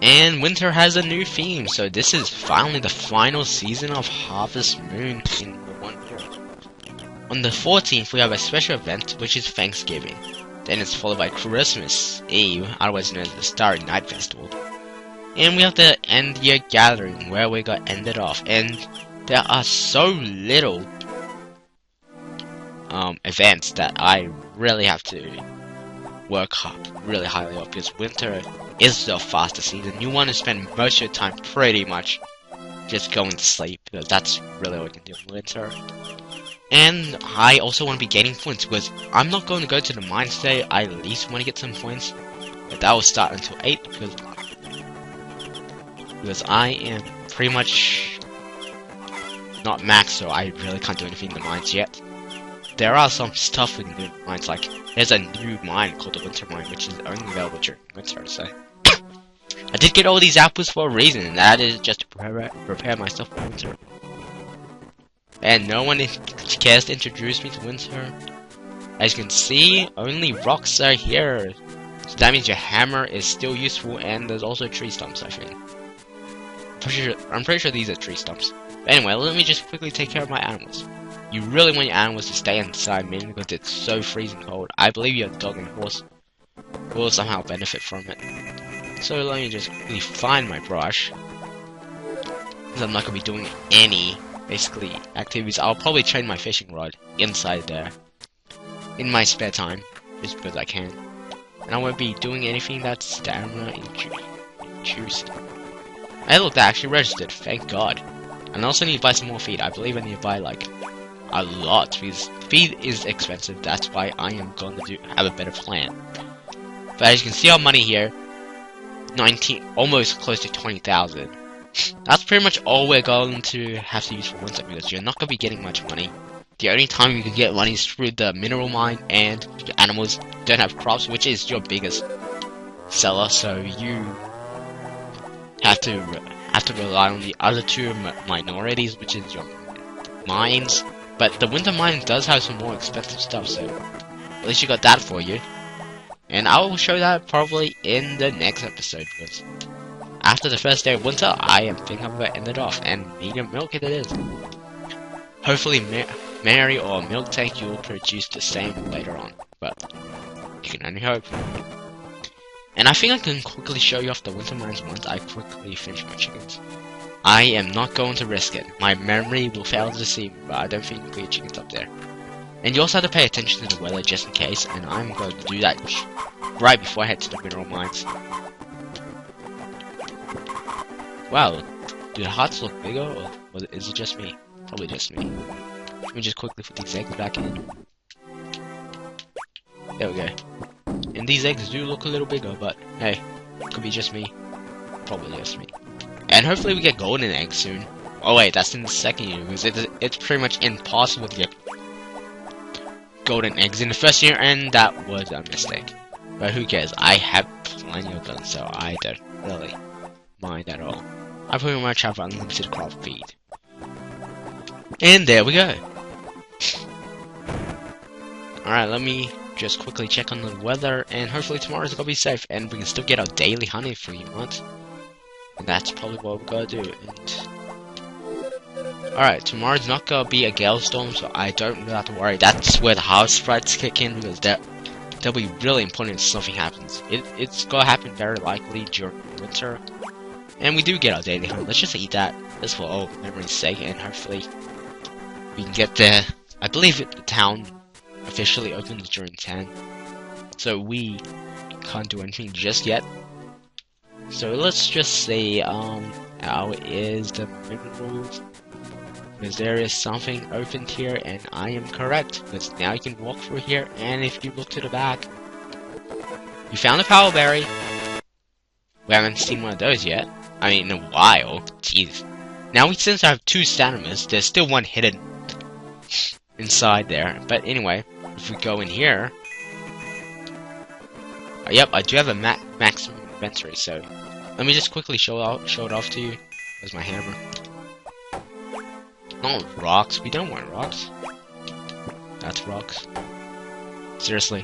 And winter has a new theme, so this is finally the final season of Harvest Moon in the 1 year. On the 14th, we have a special event, which is Thanksgiving. Then it's followed by Christmas Eve, otherwise known as the Starry Night Festival. And we have the end year gathering, where we got ended off. And there are so little events that I really have to work really highly up, because winter is the fastest season. You want to spend most of your time pretty much just going to sleep, because that's really all you can do in winter. And I also want to be gaining points, because I'm not going to go to the mines today. I at least want to get some points, but that will start until 8, because I am pretty much not maxed, so I really can't do anything in the mines yet. There are some stuff in the mines, like there's a new mine called the Winter Mine, which is only available during winter, so I did get all these apples for a reason, and that is just to prepare myself for winter. And no one cares to introduce me to winter. As you can see, only rocks are here, so that means your hammer is still useful, and there's also tree stumps, I think. I'm pretty sure these are tree stumps. But anyway, let me just quickly take care of my animals. You really want your animals to stay inside, mainly because it's so freezing cold. I believe your dog and horse will somehow benefit from it. So let me just quickly find my brush, because I'm not going to be doing any, basically, activities. I'll probably train my fishing rod inside there, in my spare time, just because I can. And I won't be doing anything that's stamina inducing. Hey look, that actually registered, thank God. And I also need to buy some more feed. I believe I need to buy, like, a lot, because feed is expensive. That's why I am going to have a better plan. But as you can see our money here, 19, almost close to 20,000. That's pretty much all we're going to have to use for winter, because you're not going to be getting much money. The only time you can get money is through the mineral mine, and your animals don't have crops, which is your biggest seller, so you have to rely on the other two minorities, which is your mines. But the winter mine does have some more expensive stuff, so at least you got that for you. And I will show that probably in the next episode, because after the first day of winter, I am thinking I'm going to end it off, and medium milk it is. Hopefully Mary or Milk Tank will produce the same later on, but you can only hope. And I think I can quickly show you off the winter mines once I quickly finish my chickens. I am not going to risk it. My memory will fail to deceive me, but I don't think you can get chickens up there. And you also have to pay attention to the weather just in case, and I'm going to do that right before I head to the mineral mines. Wow, do the hearts look bigger, or is it just me? Probably just me. Let me just quickly put these eggs back in. There we go. And these eggs do look a little bigger, but hey, could be just me. Probably just me. And hopefully we get golden eggs soon. Oh wait, that's in the second year, because it's pretty much impossible to get golden eggs in the first year, and that was a mistake. But who cares? I have plenty of them, so I don't really mind at all. I pretty much have unlimited crop feed. And there we go. Alright, let me just quickly check on the weather, and hopefully tomorrow's gonna be safe, and we can still get our daily honey if we want. And that's probably what we're gonna do. Alright, tomorrow's not gonna be a gale storm, so I don't really have to worry. That's where the harvest sprites kick in, because they'll be really important if something happens. It's gonna happen very likely during winter. And we do get our daily honey. Let's just eat that, just for old memory's sake, and hopefully we can get there. I believe the town officially opens during 10, so we can't do anything just yet. So let's just say, how is the minerals? Because there is something opened here, and I am correct, because now you can walk through here, and if you look to the back, you found a power berry. We haven't seen one of those yet. I mean, in a while. Jeez. Now, since I have 2 stanimas, there's still one hidden inside there. But anyway, if we go in here, yep, I do have a maximum inventory, so let me just quickly show it off to you. Where's my hammer? No rocks. We don't want rocks. That's rocks. Seriously.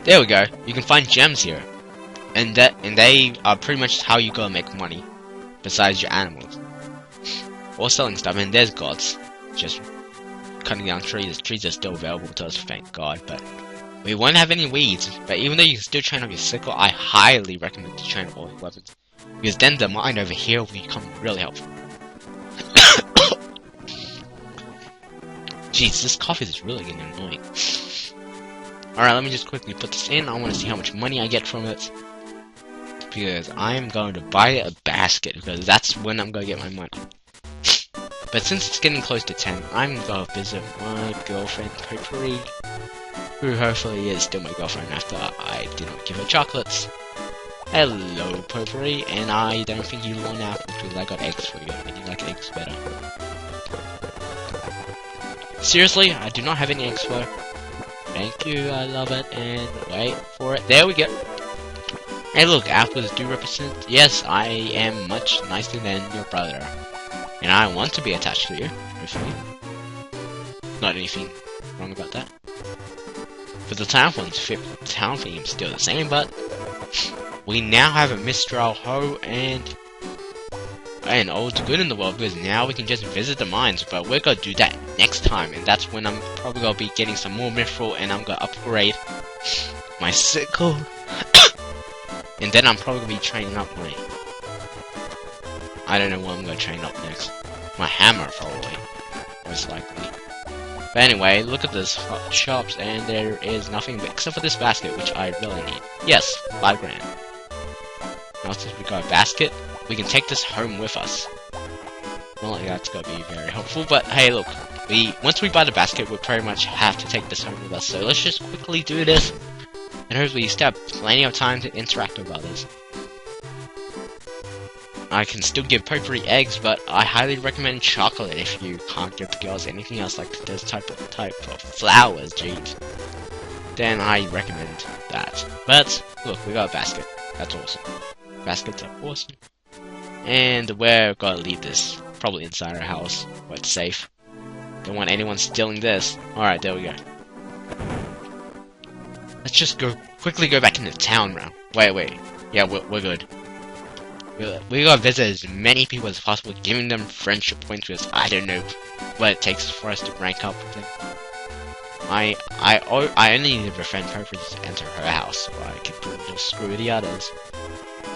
There we go. You can find gems here. And they are pretty much how you gotta make money. Besides your animals. Or selling stuff. And there's gods. Just cutting down trees. Trees are still available to us, thank God. But we won't have any weeds. But even though you can still train up your sickle, I highly recommend to train up all your weapons. Because then the mine over here will become really helpful. Jeez, this coffee is really getting annoying. Alright, let me just quickly put this in. I want to see how much money I get from it. Because I'm going to buy a basket. Because that's when I'm going to get my money. But since it's getting close to 10, I'm going to visit my girlfriend, Potpourri. Who hopefully is still my girlfriend after I did not give her chocolates. Hello, Potpourri. And I don't think you want apples because I got eggs for you. And you like eggs better. Seriously, I do not have any eggs for her. Thank you, I love it, and wait for it. There we go. Hey look, apples do represent, yes, I am much nicer than your brother. And I want to be attached to you, hopefully. Not anything wrong about that. For the town theme is still the same, but we now have a Mistral hoe and all the good in the world, because now we can just visit the mines, but we're gonna do that next time, and that's when I'm probably gonna be getting some more mithril, and I'm gonna upgrade my sickle, and then I'm probably gonna be training up my, I don't know what I'm gonna train up next, my hammer probably, most likely. But anyway, look at this shops, and there is nothing except for this basket, which I really need. Yes, 5 grand. Now since we got a basket, we can take this home with us. Well, that's gonna be very helpful, but hey look, once we buy the basket, we'll pretty much have to take this home with us, so let's just quickly do this, and hopefully you still have plenty of time to interact with others. I can still give Potpourri eggs, but I highly recommend chocolate if you can't give the girls anything else like this type of flowers, jeez. Then I recommend that. But, look, we got a basket. That's awesome. Baskets are awesome. And we're gonna leave this probably inside our house where it's safe. Don't want anyone stealing this. Alright, there we go. Let's just quickly go back into town now. Wait. Yeah, we're good. We gotta visit as many people as possible, giving them friendship points, because I don't know what it takes for us to rank up with them. I only need to befriend Potpourri to enter her house, so I can just screw the others.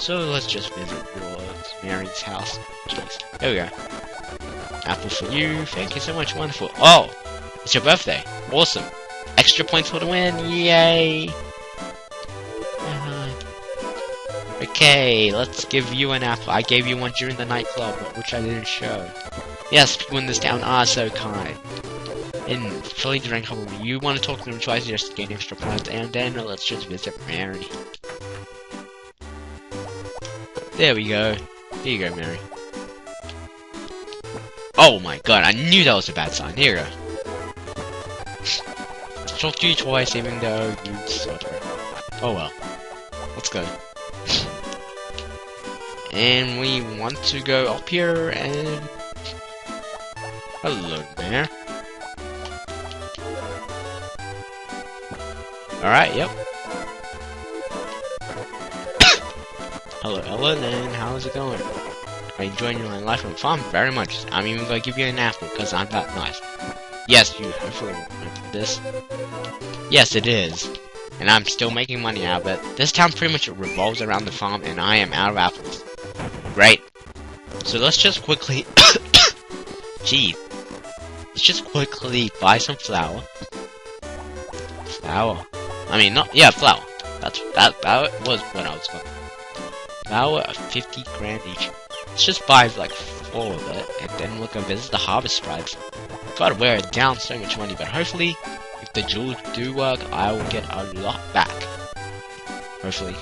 So let's just visit Mary's house. Jeez. There we go. Apple for you. Thank you so much. Wonderful. Oh! It's your birthday. Awesome. Extra points for the win. Yay! Okay, let's give you an apple. I gave you one during the nightclub, which I didn't show. Yes, people in this town are so kind. And fully drink up with me. You want to talk to them twice just to gain extra points, and then let's just visit Mary. There we go. Here you go, Mary. Oh my god, I knew that was a bad sign. Here you go. Talk to you twice, even though you suck. Oh well. Let's go. And we want to go up here and... Hello there. Alright, yep. Hello Ellen, and how's it going? Are you enjoying your life on the farm? Very much. I'm even gonna give you an apple, because I'm that nice. Yes, you hopefully remember this. Yes, it is. And I'm still making money out of it. This town pretty much revolves around the farm, and I am out of apples. Great. So let's just quickly... Gee. Let's just quickly buy some flour. Flour. I mean, not... Yeah, flour. That was what I was going to... Flour of 50 grand each. Let's just buy like 4 of it, and then we'll go visit the harvest tribes. Gotta wear it down so much money, but hopefully, if the jewels do work, I will get a lot back. Hopefully.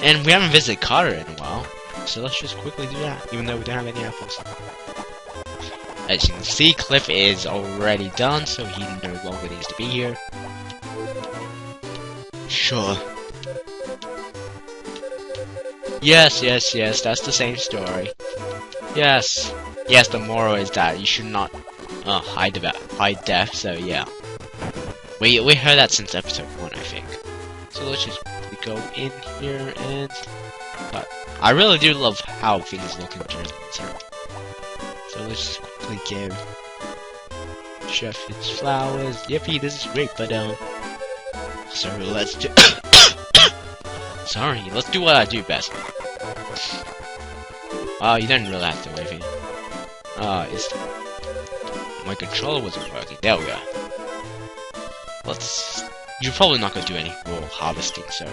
And we haven't visited Carter in a while, so let's just quickly do that, even though we don't have any apples. As you can see, Cliff is already done, so he no longer needs to be here. Sure. Yes, that's the same story. Yes, the moral is that you should not hide death, so yeah. We heard that since episode 1, I think. So let's just go in here and... But I really do love how things look in Jersey. So let's just quickly give Chef his flowers. Yippee, this is great, but so let's do... Sorry, let's do what I do best. Oh, you didn't really have to wave here. My controller wasn't working. There we go. You're probably not gonna do any more harvesting, so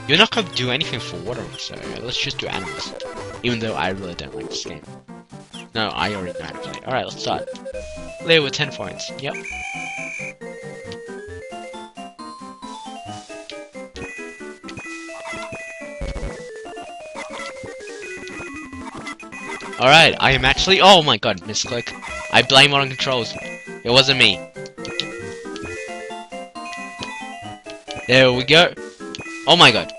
you're not gonna do anything for watering, so let's just do animals. Even though I really don't like this game. No, I already know how to play. Alright, let's start. Play with 10 points. Yep. Alright, I am actually... Oh my god, misclick. I blame it on controls. It wasn't me. There we go. Oh my god.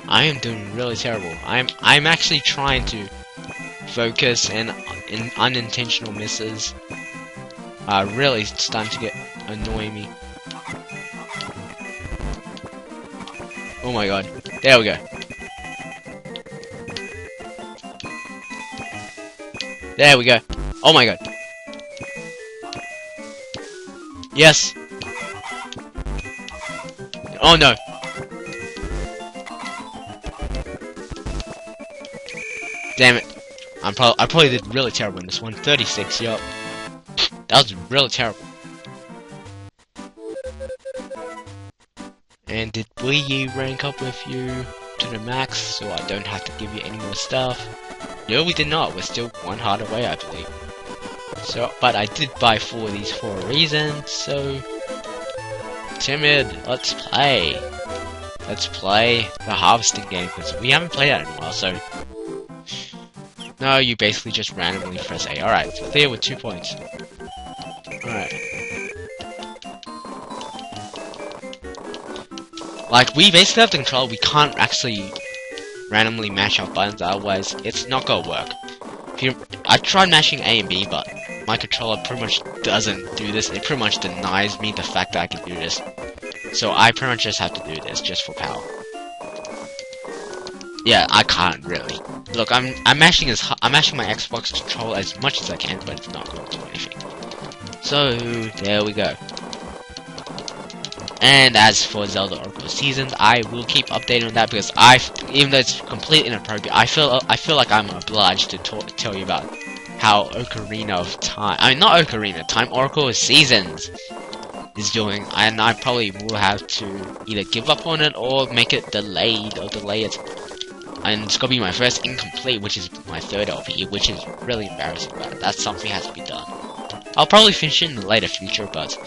I am doing really terrible. I'm actually trying to focus, and in unintentional misses really starting to get annoying me. Oh my god. There we go. There we go. Oh my god. Yes. Oh no. Damn it. I probably did really terrible in this one. 36, yup. That was really terrible. And did we rank up with you to the max so I don't have to give you any more stuff? No, we did not. We're still one heart away, I believe. So, but I did buy 4 of these for a reason, so... Timid, let's play. Let's play the harvesting game, because we haven't played that in a while, so... No, you basically just randomly press A. Alright, so there with 2 points. Alright. Like, we basically have the control, we can't actually randomly mash our buttons, otherwise it's not gonna work. I tried mashing A and B, but my controller pretty much doesn't do this. It pretty much denies me the fact that I can do this. So I pretty much just have to do this just for power. Yeah, I can't really. Look, I'm mashing my Xbox controller as much as I can, but it's not going to do anything. So there we go. And as for Zelda Oracle Seasons, I will keep updating on that because even though it's completely inappropriate, I feel like I'm obliged to tell you about how Ocarina of Time, not Ocarina, Time Oracle Seasons is doing, and I probably will have to either give up on it or make it delayed or delay it. And it's gonna be my first incomplete, which is my 3rd LP, which is really embarrassing, but that's something that has to be done. I'll probably finish it in the later future, but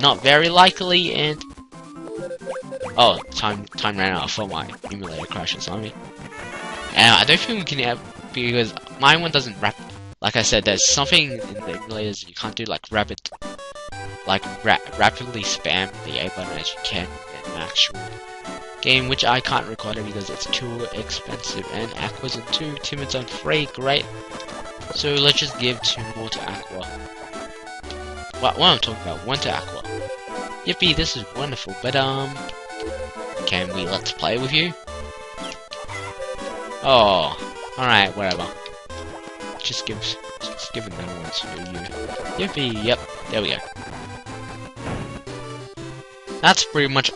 not very likely. And oh, time ran out for my emulator crashes on me. And I don't think we can have, because my one doesn't wrap. Like I said, there's something in the emulators you can't do, like rapidly spam the A button as you can in an actual game, which I can't record it because it's too expensive, and Aqua's in 2, Timid's on 3, great. So let's just give 2 more to Aqua. What am I talking about? 1 to Aqua. Yippee, this is wonderful, but can we let's play with you? Oh, alright, whatever. Just give another one to you. Yippee, yep, there we go. That's pretty much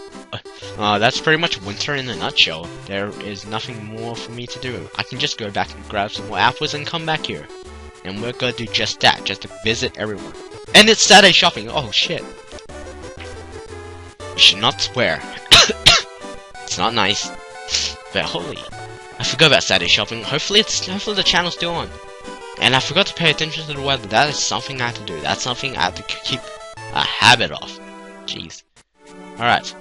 winter in a nutshell. There is nothing more for me to do. I can just go back and grab some more apples and come back here. And we're gonna do just that, just to visit everyone. And it's Saturday shopping, oh shit. You should not swear. It's not nice. But holy, I forgot about Saturday shopping. Hopefully the channel's still on. And I forgot to pay attention to the weather. That is something I have to do. That's something I have to keep a habit of. Jeez. Alright.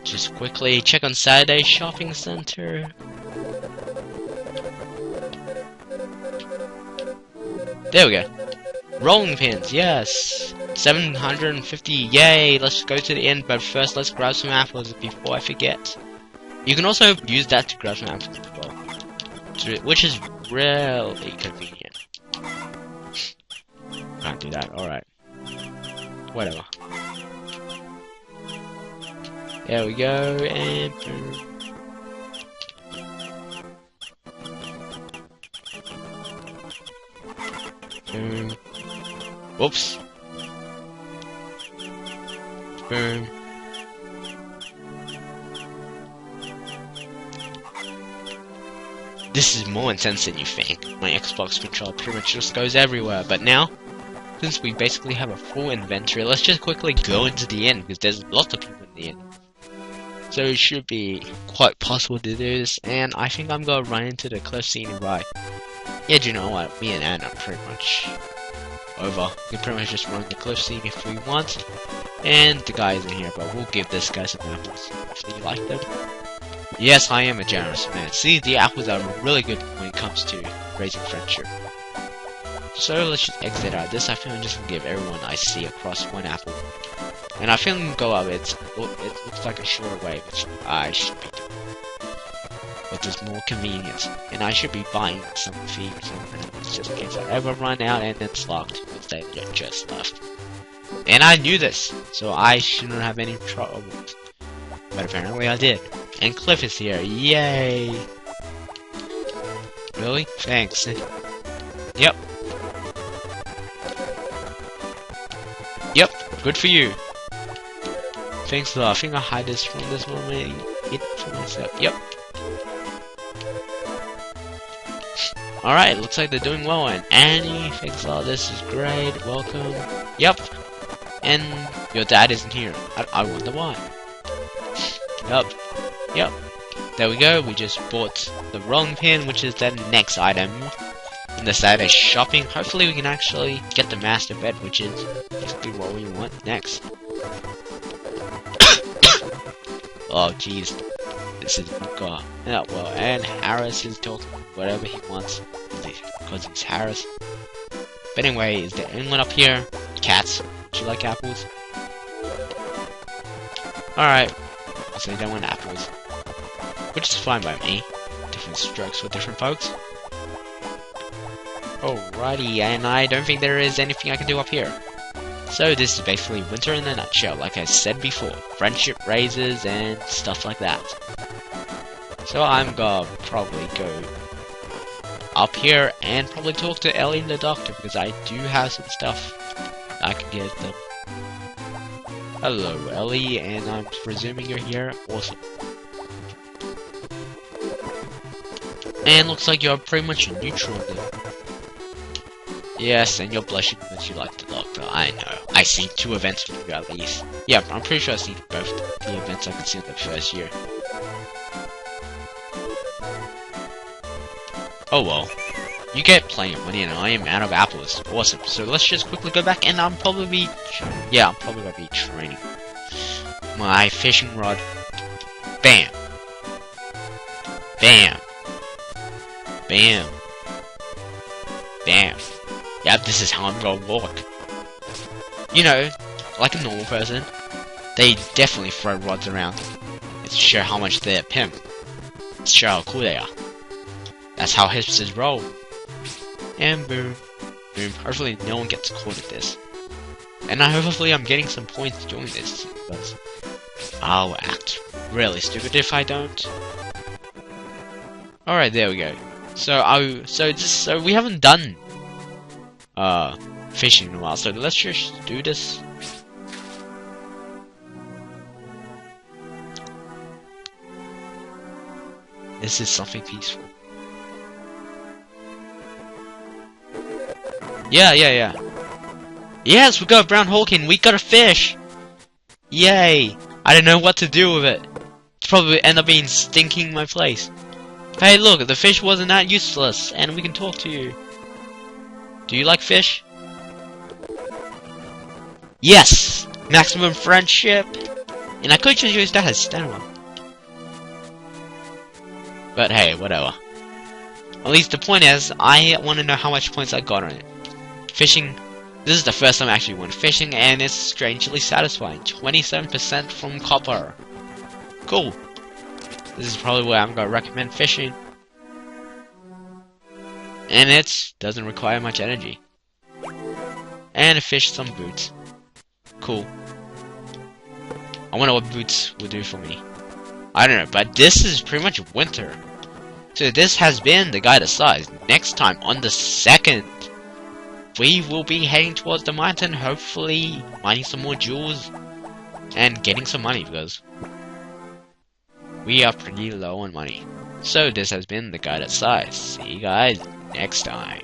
Just quickly check on Saturday Shopping Center. There we go. Rolling pins, yes. 750, yay. Let's go to the end, but first let's grab some apples before I forget. You can also use that to grab some apples as well. through, which is really convenient. Can't do that. Alright. Whatever. There we go, and boom. Boom. Whoops. Boom. This is more intense than you think. My Xbox controller pretty much just goes everywhere, but now, since we basically have a full inventory, let's just quickly go into the inn, because there's lots of people in the inn. So it should be quite possible to do this, and I think I'm gonna run into the cliff scene and buy. Yeah, do you know what? Me and Anne are pretty much over. We can pretty much just run the cliff scene if we want. And the guy isn't here, but we'll give this guy some apples if you like them. Yes, I am a generous man. See, the apples are really good when it comes to raising friendship. So let's just exit out of this. I think I'm just gonna give everyone I see across one apple. And I think I'm gonna go up. It looks like a shorter way, which I should be doing. But there's more convenience. And I should be buying some feed or something, just in case I ever run out and it's locked, because they just left. And I knew this, so I shouldn't have any trouble. But apparently I did. And Cliff is here, yay! Really? Thanks. Yep. Yep, good for you. Thanks a lot. I think I'll hide this from this moment. Eat for myself. Yep. Alright, looks like they're doing well. And Annie, thanks a lot. This is great. Welcome. Yep. And your dad isn't here. I wonder why. Yep. Yep. There we go. We just bought the wrong pin, which is the next item in the Saturday shopping. Hopefully we can actually get the master bed, which is basically what we want next. Oh jeez. This is God. Yeah, well, and Harris is talking whatever he wants because he's Harris. But anyway, is there anyone up here? Cats? Do you like apples? Alright. So you don't want apples. Which is fine by me. Different strokes for different folks. Alrighty, and I don't think there is anything I can do up here. So this is basically winter in a nutshell, like I said before. Friendship raises and stuff like that. So I'm gonna probably go up here and probably talk to Ellie and the doctor, because I do have some stuff I can give them. Hello Ellie, and I'm presuming you're here. Awesome. And looks like you're pretty much neutral then. Yes, and you're blushing because you like the doctor. I know. I see 2 events with you at least. Yeah, I'm pretty sure I see both the events I could see in the first year. Oh well. You get plenty of money and I am out of apples. Awesome. So let's just quickly go back and I'm probably gonna be training my fishing rod. Bam. Bam. Bam. Bam. Yep, this is how I'm gonna walk. You know, like a normal person, they definitely throw rods around. It's to show how much they're pimp. It's to show how cool they are. That's how hipsters roll. And boom. Boom. Hopefully no one gets caught at this. And hopefully I'm getting some points doing this, because I'll act really stupid if I don't. Alright, there we go. So we haven't done fishing in a while, so let's just do this. This is something peaceful. Yeah. Yes, we got a brown Hawking, we got a fish! Yay! I don't know what to do with it. It's probably end up being stinking my place. Hey look, the fish wasn't that useless, and we can talk to you. Do you like fish? Yes! Maximum friendship! And I could just use that as stamina. But hey, whatever. At least the point is, I want to know how much points I got on it. Fishing, this is the first time I actually went fishing, and it's strangely satisfying. 27% from copper. Cool. This is probably where I'm gonna recommend fishing. And it doesn't require much energy. And fish some boots. Cool. I wonder what boots will do for me. I don't know, but this is pretty much winter. So this has been the guide of size. Next time, on the 2nd, we will be heading towards the mountain, hopefully mining some more jewels and getting some money, because we are pretty low on money. So this has been the guide of size. See you guys next time.